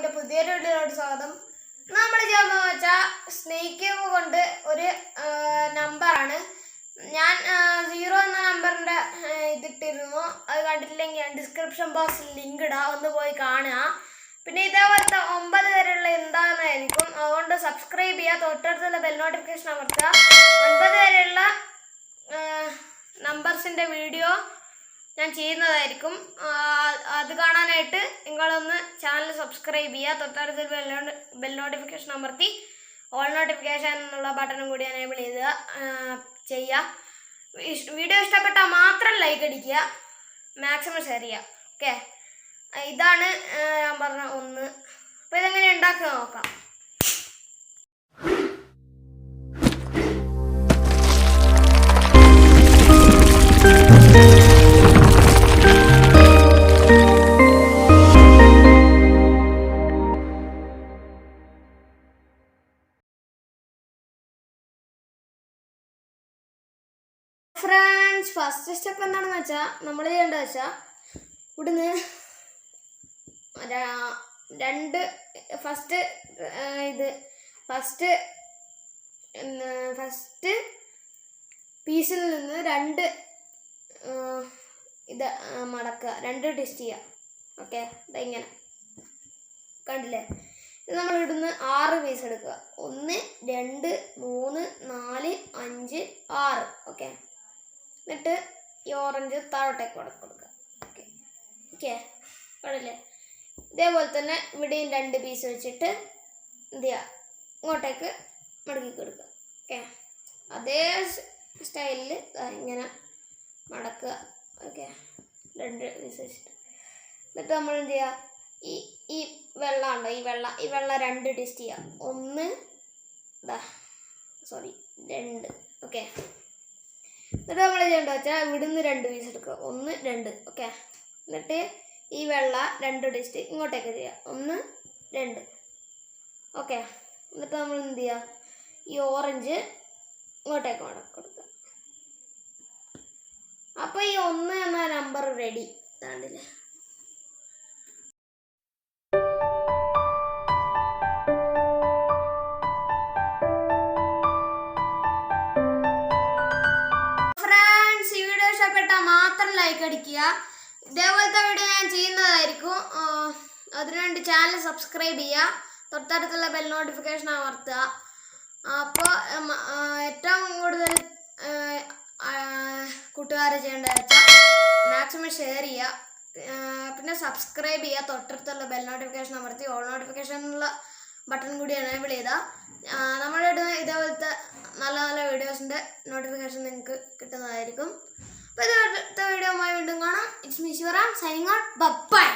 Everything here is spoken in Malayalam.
എൻ്റെ പുതിയൊരു വീഡിയോയിലോട്ട് സ്വാഗതം. നമ്മൾ ചെയ്യാൻ വെച്ചാൽ സ്നേക്ക് ക്യൂബ് കൊണ്ട് ഒരു നമ്പറാണ്. ഞാൻ 0 എന്ന നമ്പറിൻ്റെ ഇതിട്ടിരുന്നു. അത് കണ്ടിട്ടില്ലെങ്കിൽ ഞാൻ ഡിസ്ക്രിപ്ഷൻ ബോക്സിൽ ലിങ്ക് ഇടാം, ഒന്ന് പോയി കാണുക. പിന്നെ ഇതേപോലത്തെ 9 വരെയുള്ള എന്താണെന്നായിരിക്കും, അതുകൊണ്ട് സബ്സ്ക്രൈബ് ചെയ്യുക, തൊട്ടടുത്തുള്ള ബെൽ നോട്ടിഫിക്കേഷൻ അമർത്തുക. 9 വരെയുള്ള നമ്പേഴ്സിൻ്റെ വീഡിയോ ഞാൻ ചെയ്യുന്നതായിരിക്കും. അത് കാണാനായിട്ട് നിങ്ങളൊന്ന് ചാനൽ സബ്സ്ക്രൈബ് ചെയ്യുക, തൊട്ടടുത്ത് ബെൽ നോട്ടിഫിക്കേഷൻ അമർത്തി ഓൾ നോട്ടിഫിക്കേഷൻ എന്നുള്ള ബട്ടണും കൂടി എനേബിൾ ചെയ്യുക. വീഡിയോ ഇഷ്ടപ്പെട്ടാൽ മാത്രം ലൈക്ക് അടിക്കുക, മാക്സിമം ഷെയർ ചെയ്യുക. ഓക്കെ, ഇതാണ് ഞാൻ പറഞ്ഞ ഒന്ന്. അപ്പോൾ ഇതെങ്ങനെ ഉണ്ടാക്കുക നോക്കാം. ഫ്രണ്ട്സ്, ഫസ്റ്റ് സ്റ്റെപ്പ് എന്താണെന്ന് വെച്ചാൽ നമ്മൾ ചെയ്യേണ്ടത് വെച്ചാൽ ഇവിടുന്ന് ഫസ്റ്റ് പീസിൽ നിന്ന് രണ്ട് ഇത് മടക്കുക, 2 ടെസ്റ്റ് ചെയ്യുക. ഓക്കെ, ഇതെങ്ങനെ കണ്ടില്ലേ? ഇത് നമ്മൾ ഇവിടുന്ന് 6 പീസ് എടുക്കുക. 1 2 3 4 5 6. ഓക്കെ, എന്നിട്ട് ഈ ഓറഞ്ച് താഴോട്ടേക്ക് കൊടുക്കുക. ഓക്കെ ഓക്കെ കണ്ടില്ലേ? ഇതേപോലെ തന്നെ ഇവിടെയും 2 പീസ് വെച്ചിട്ട് എന്ത് ചെയ്യുക, ഇങ്ങോട്ടേക്ക് മടക്കി കൊടുക്കുക. ഓക്കെ, അതേ സ്റ്റൈലിൽ ഇങ്ങനെ മടക്കുക. ഓക്കെ, 2 പീസ് വെച്ചിട്ട് എന്നിട്ട് നമ്മൾ എന്ത് ചെയ്യുക, ഈ വെള്ളം ഉണ്ടോ, ഈ വെള്ളം 2 ടെസ്റ്റ് ചെയ്യുക. 1 2. ഓക്കെ, എന്നിട്ട് നമ്മൾ ചെയ്യേണ്ടത് വെച്ചാൽ ഇവിടുന്ന് 2 പീസ് എടുക്കുക. 1 2. ഓക്കെ, എന്നിട്ട് ഈ വെള്ള 2 ടെസ്റ്റ് ഇങ്ങോട്ടേക്ക് ചെയ്യുക. 1 2. ഓക്കെ, എന്നിട്ട് നമ്മൾ എന്ത് ചെയ്യുക, ഈ ഓറഞ്ച് ഇങ്ങോട്ടേക്ക് കൊടുക്കുക. അപ്പോൾ ഈ 1 എന്ന നമ്പർ റെഡി. ഇതാണ്ടില്ലേ? മാത്രം ലൈക്ക് അടിക്കുക. ഇതേപോലത്തെ വീഡിയോ ഞാൻ ചെയ്യുന്നതായിരിക്കും. അതിനുവേണ്ടി ചാനൽ സബ്സ്ക്രൈബ് ചെയ്യുക, തൊട്ടടുത്തുള്ള ബെൽ നോട്ടിഫിക്കേഷൻ അമർത്തുക. അപ്പോൾ ഏറ്റവും കൂടുതൽ കൂട്ടുകാരെ ചെയ്യേണ്ടത് വെച്ചാൽ മാക്സിമം ഷെയർ ചെയ്യുക, പിന്നെ സബ്സ്ക്രൈബ് ചെയ്യുക, തൊട്ടടുത്തുള്ള ബെൽ നോട്ടിഫിക്കേഷൻ അമർത്തി ഓൾ നോട്ടിഫിക്കേഷനുള്ള ബട്ടൺ കൂടി എനേബിൾ ചെയ്താൽ നമ്മുടെ ഇതേപോലത്തെ നല്ല നല്ല വീഡിയോസിൻ്റെ നോട്ടിഫിക്കേഷൻ നിങ്ങൾക്ക് കിട്ടുന്നതായിരിക്കും. അപ്പോൾ ഇതടുത്ത വീഡിയോ വീണ്ടും കാണാം. It's me Shivaram, signing out. By.